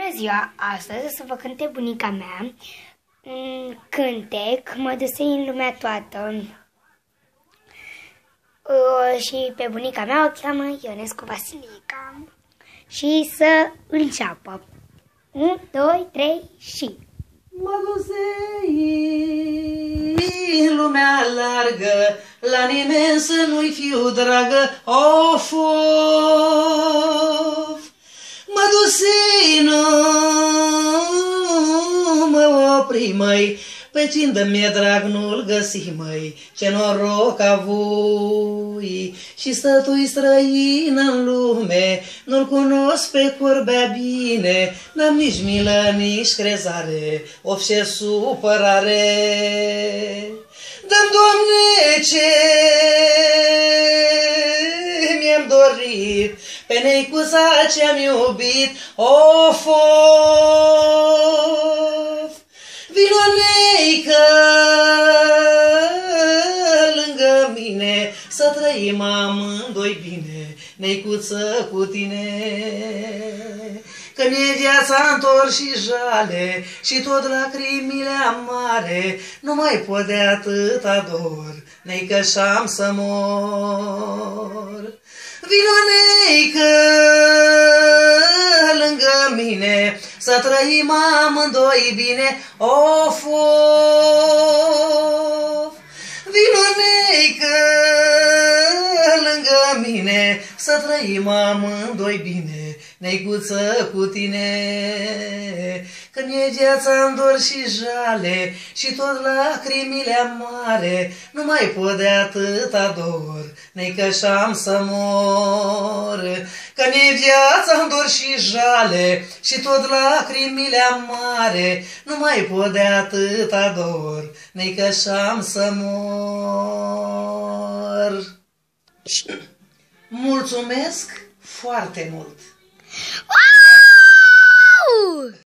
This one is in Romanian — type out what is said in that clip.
Bună ziua! Astăzi o să vă cânte bunica mea un cântec, Mă dusei în lumea toată. Și pe bunica mea o cheamă Ionescu Vasilica. Și să înceapă. 1, 2, 3 și... Mă dusei în lumea largă, la nimeni să nu-i fiu dragă, of, of. Mă dusei, nu mă opri, măi, pe cine mi-e drag nu-l găsi, măi, ce noroc avui. Și stătui străin în lume, nu-l cunosc pe curbea bine, n-am nici milă, nici crezare, of, ce supărare. Dă-mi, Doamne, ce mi-am dorit, pe neicuța ce-am iubit, of, of. Vino, neică, lângă mine, să trăim amândoi bine, neicuță, cu tine. Că-mi-e viața întor și jale, și tot lacrimile amare, nu mai pot de atâta dor, neică și-am să mor. Vino, neică, lângă mine, să trăim amândoi bine, of, of. Vino, neică, lângă mine, să trăim amândoi bine, neicuță, cu tine. Că mi-e viața în dor și jale, și tot lacrimile amare, nu mai pot de atâta dor, neică și-am să mor. Că mi-e viața în dor și jale, și tot lacrimile amare, nu mai pot de atâta dor, neică și-am să mor. Mulțumesc foarte mult!